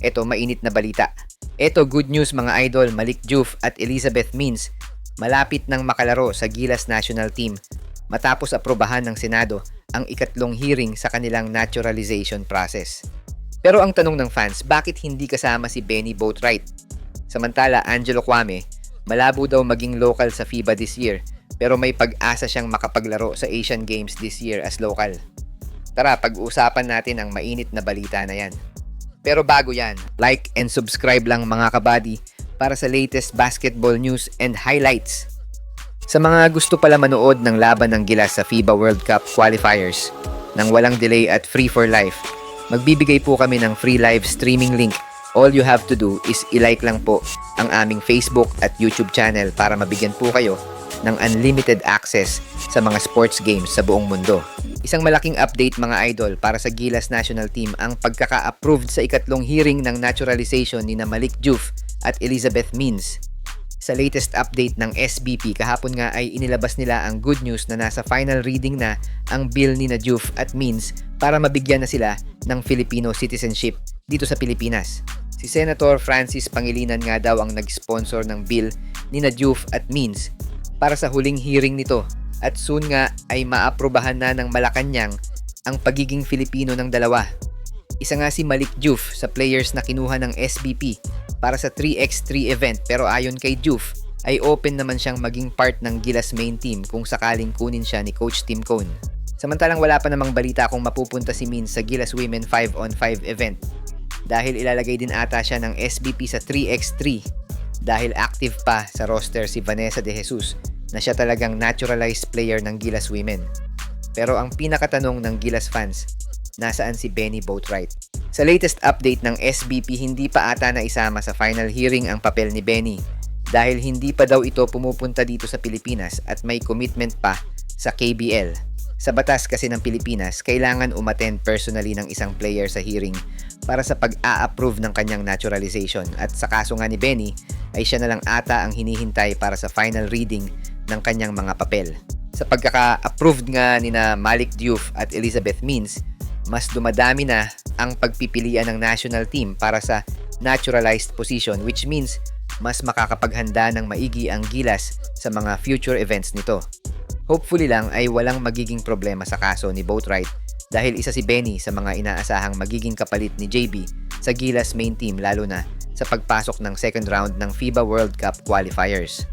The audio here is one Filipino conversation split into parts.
Eto, mainit na balita. Eto, good news mga idol, Malik Diouf at Elizabeth Means malapit nang makalaro sa Gilas National Team matapos aprobahan ng Senado ang ikatlong hearing sa kanilang naturalization process. Pero ang tanong ng fans, bakit hindi kasama si Benny Boatwright? Samantala, Angelo Kwame, malabo daw maging local sa FIBA this year pero may pag-asa siyang makapaglaro sa Asian Games this year as local. Tara, pag-uusapan natin ang mainit na balita na yan. Pero bago yan, like and subscribe lang mga kabady para sa latest basketball news and highlights. Sa mga gusto pala manood ng laban ng Gilas sa FIBA World Cup qualifiers nang walang delay at free for life, magbibigay po kami ng free live streaming link. All you have to do is i-like lang po ang aming Facebook at YouTube channel para mabigyan po kayo ng unlimited access sa mga sports games sa buong mundo. Isang malaking update mga idol para sa Gilas National Team ang pagkaka-approved sa ikatlong hearing ng naturalization ni Malik Diouf at Elizabeth Means. Sa latest update ng SBP kahapon nga ay inilabas nila ang good news na nasa final reading na ang bill ni Diouf at Means para mabigyan na sila ng Filipino citizenship dito sa Pilipinas. Si Senator Francis Pangilinan nga daw ang nag-sponsor ng bill ni Diouf at Means para sa huling hearing nito at soon nga ay maaprubahan na ng Malacanang ang pagiging Filipino ng dalawa. Isa nga si Malik Diouf sa players na kinuha ng SBP para sa 3x3 event pero ayon kay Diouf ay open naman siyang maging part ng Gilas main team kung sakaling kunin siya ni Coach Tim Cone. Samantalang wala pa namang balita kung mapupunta si Means sa Gilas Women 5-on-5 event dahil ilalagay din ata siya ng SBP sa 3x3 dahil active pa sa roster si Vanessa De Jesus na siya talagang naturalized player ng Gilas Women. Pero ang pinakatanong ng Gilas fans, nasaan si Benny Boatwright? Sa latest update ng SBP, hindi pa ata na isama sa final hearing ang papel ni Benny dahil hindi pa daw ito pumupunta dito sa Pilipinas at may commitment pa sa KBL. Sa batas kasi ng Pilipinas, kailangan umattend personally ng isang player sa hearing para sa pag-a-approve ng kanyang naturalization at sa kaso nga ni Benny ay siya na lang ata ang hinihintay para sa final reading ng kanyang mga papel. Sa pagkaka-approved nga ni Malik Diouf at Elizabeth Means, mas dumadami na ang pagpipilian ng national team para sa naturalized position which means mas makakapaghanda ng maigi ang Gilas sa mga future events nito. Hopefully lang ay walang magiging problema sa kaso ni Boatwright dahil isa si Benny sa mga inaasahang magiging kapalit ni JB sa Gilas main team lalo na sa pagpasok ng second round ng FIBA World Cup qualifiers.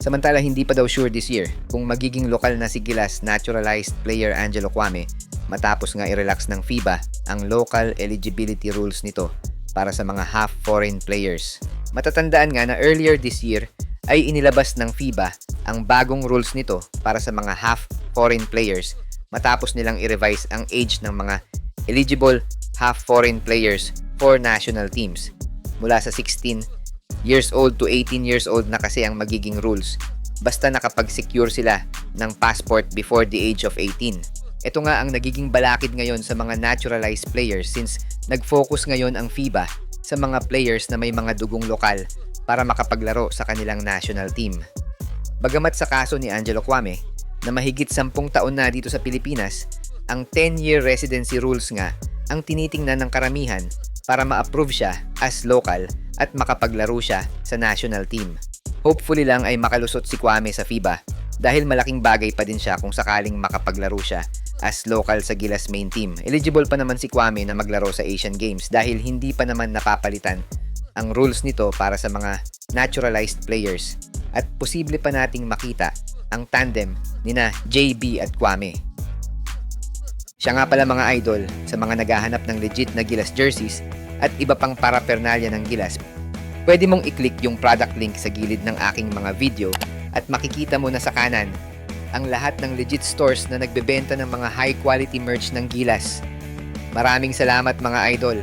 Samantala hindi pa daw sure this year kung magiging lokal na si Gilas naturalized player Angelo Kwame matapos nga i-relax ng FIBA ang local eligibility rules nito para sa mga half-foreign players. Matatandaan nga na earlier this year ay inilabas ng FIBA ang bagong rules nito para sa mga half-foreign players matapos nilang i-revise ang age ng mga eligible half-foreign players for national teams. Mula sa 16 years old to 18 years old na kasi ang magiging rules basta nakapag-secure sila ng passport before the age of 18. Ito nga ang nagiging balakid ngayon sa mga naturalized players since nag-focus ngayon ang FIBA sa mga players na may mga dugong lokal para makapaglaro sa kanilang national team. Bagamat sa kaso ni Angelo Kwame na mahigit 10 taon na dito sa Pilipinas, ang 10-year residency rules nga ang tinitingnan ng karamihan para ma-approve siya as local at makapaglaro siya sa national team. Hopefully lang ay makalusot si Kwame sa FIBA dahil malaking bagay pa din siya kung sakaling makapaglaro siya as local sa Gilas main team. Eligible pa naman si Kwame na maglaro sa Asian Games dahil hindi pa naman napapalitan ang rules nito para sa mga naturalized players at posible pa nating makita ang tandem nina JB at Kwame. Siya nga pala mga idol sa mga naghahanap ng legit na Gilas jerseys at iba pang paraphernalia ng Gilas. Pwede mong i-click yung product link sa gilid ng aking mga video at makikita mo na sa kanan ang lahat ng legit stores na nagbebenta ng mga high quality merch ng Gilas. Maraming salamat mga idol.